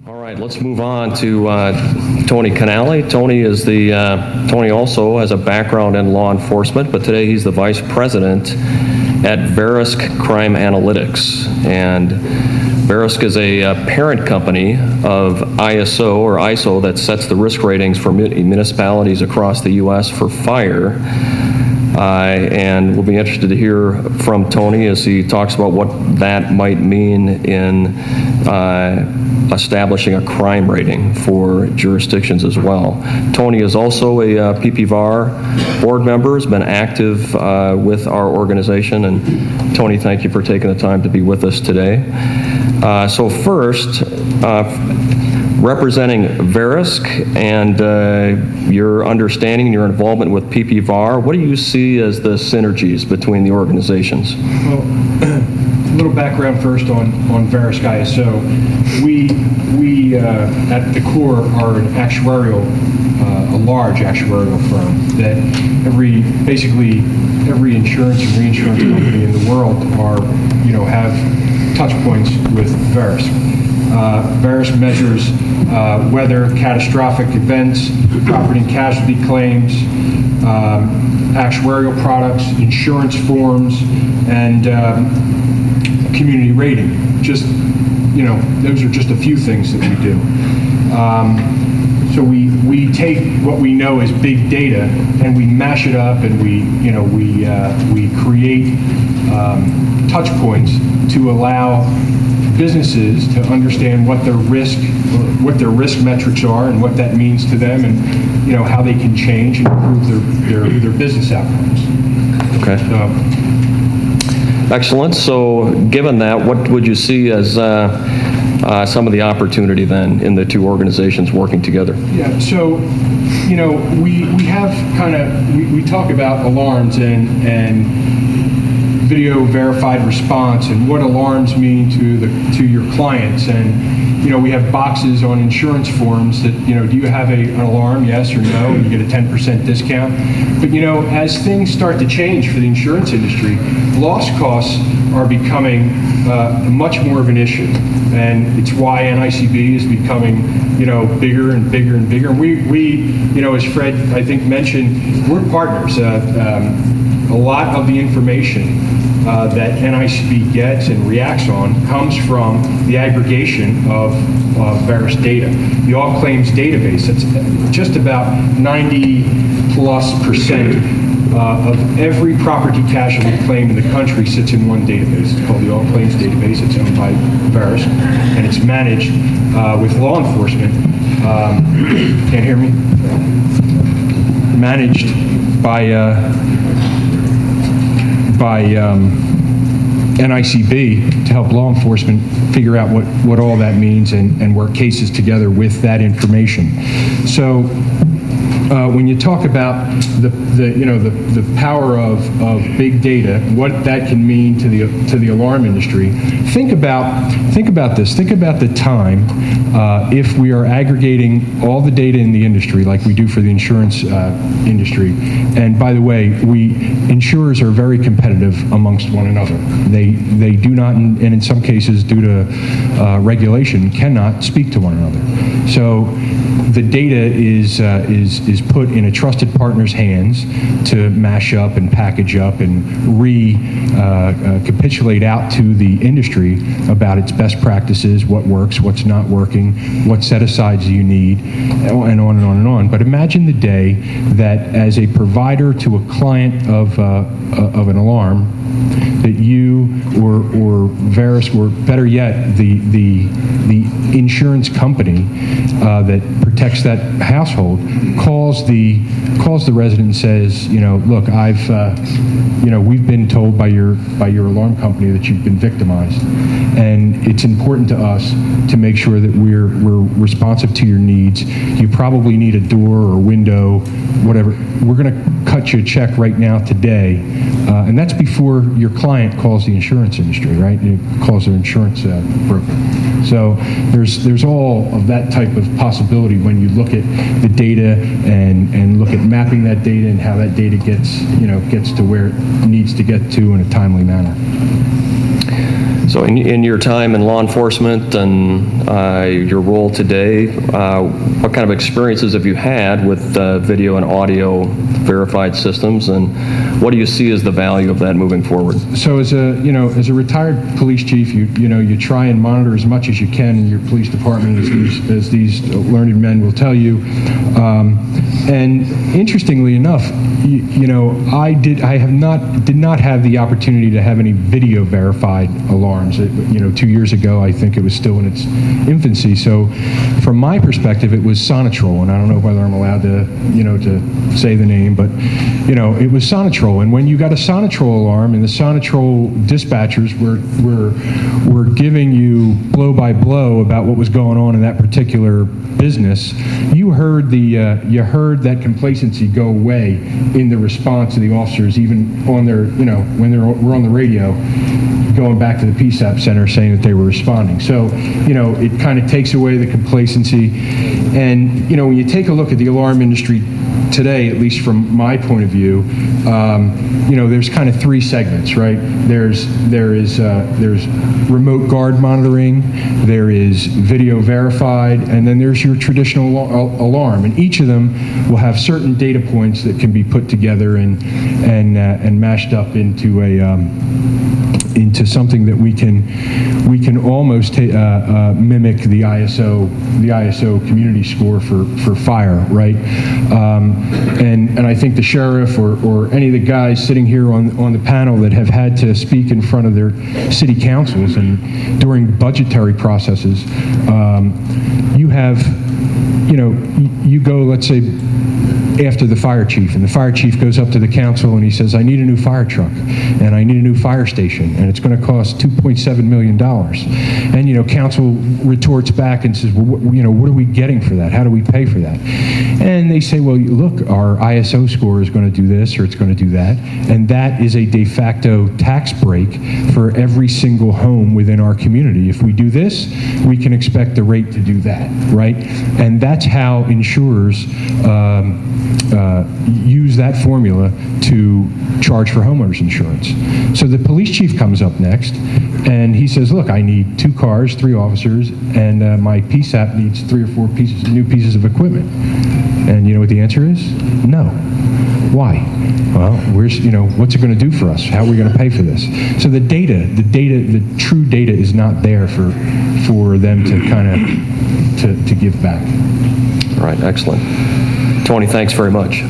All right, let's move on to Tony Canale. Tony also has a background in law enforcement, but today he's the vice president at Verisk Crime Analytics. And Verisk is a parent company of ISO that sets the risk ratings for municipalities across the U.S. for fire. And we'll be interested to hear from Tony as he talks about what that might mean in establishing a crime rating for jurisdictions as well. Tony is also a PPVAR board member, has been active with our organization. And Tony, thank you for taking the time to be with us today. So first, representing Verisk and your understanding, your involvement with PPVAR, what do you see as the synergies between the organizations? Well, a little background first on Verisk ISO. We at the core are an actuarial, a large actuarial firm that basically every insurance and reinsurance company in the world have touch points with Verisk. Verisk measures weather, catastrophic events, property and casualty claims, actuarial products, insurance forms, and community rating. Those are just a few things that we do. So we take what we know as big data and we mash it up, and we create touch points to allow businesses to understand what their risk metrics are and what that means to them, and how they can change and improve their business outcomes. Okay. Excellent. So given that, what would you see as some of the opportunity then in the two organizations working together? Yeah, so we have we talk about alarms and video verified response and what alarms mean to your clients. And we have boxes on insurance forms that do you have an alarm, yes or no, and you get a 10% discount. But as things start to change for the insurance industry, loss costs are becoming much more of an issue, and it's why NICB is becoming bigger and bigger and bigger. And we as Fred I think mentioned, we're partners. A lot of the information that NICB gets and reacts on comes from the aggregation of Verisk data. The all claims database, that's just about 90+% of every property casualty claim in the country sits in one database. It's called the all claims database. It's owned by Verisk, and it's managed with law enforcement. Can't hear me? Managed by NICB to help law enforcement figure out what all that means and work cases together with that information. So when you talk about the power of big data, what that can mean to the alarm industry, think about this. Think about the time if we are aggregating all the data in the industry like we do for the insurance industry. And by the way, insurers are very competitive amongst one another. They do not, and in some cases due to regulation, cannot speak to one another. So the data is put in a trusted partner's hands to mash up and package up and recapitulate out to the industry about its best practices, what works, what's not working, what set-asides you need, and on and on and on. But imagine the day that as a provider to a client of an alarm, that you or Verisk, or better yet, the insurance company that protects that household calls the resident and says, look, we've been told by your alarm company that you've been victimized, and it's important to us to make sure that we're responsive to your needs. You probably need a door or window, whatever. We're going to cut you a check right now today, and that's before your client calls the insurance industry, right? It calls their insurance broker. So there's all of that type of possibility when you look at the data and look at mapping that data and how that data gets to where it needs to get to in a timely manner. So in your time in law enforcement and your role today, what kind of experiences have you had with video and audio verified systems, and what do you see as the value of that moving forward? So as a retired police chief, you try and monitor as much as you can in your police department, as these learned men will tell you. And interestingly enough, I did not have the opportunity to have any video verified alarms. 2 years ago, I think it was still in its infancy. So from my perspective, it was Sonatrol, and I don't know whether I'm allowed to say the name, but it was Sonatrol. And when you got a Sonatrol alarm, and the Sonatrol dispatchers were giving you blow by blow about what was going on in that particular business, you heard that complacency go away in the response of the officers, even on their when they were on the radio, going back to the PSAP center saying that they were responding. So it kind of takes away the complacency. And when you take a look at the alarm industry today, at least from my point of view, there's kind of three segments, right? There's remote guard monitoring, there is video verified, and then there's your traditional alarm. And each of them will have certain data points that can be put together and mashed up into into something that we can almost mimic the ISO community score for fire, right? And I think the sheriff or any of the guys sitting here on the panel that have had to speak in front of their city councils and during budgetary processes, you go, let's say, after the fire chief, and the fire chief goes up to the council and he says, I need a new fire truck, and I need a new fire station, and it's going to cost $2.7 million. And, council retorts back and says, well, what are we getting for that? How do we pay for that? And they say, well, look, our ISO score is going to do this, or it's going to do that, and that is a de facto tax break for every single home within our community. If we do this, we can expect the rate to do that, right? And that's how insurers use that formula to charge for homeowners insurance. So the police chief comes up next, and he says, look, I need 2 cars, 3 officers, and my PSAP needs 3 or 4 new pieces of equipment. And you know what the answer is? No. Why? Well, what's it going to do for us? How are we going to pay for this? So the true data is not there for them to give back. All right, excellent. Tony, thanks very much.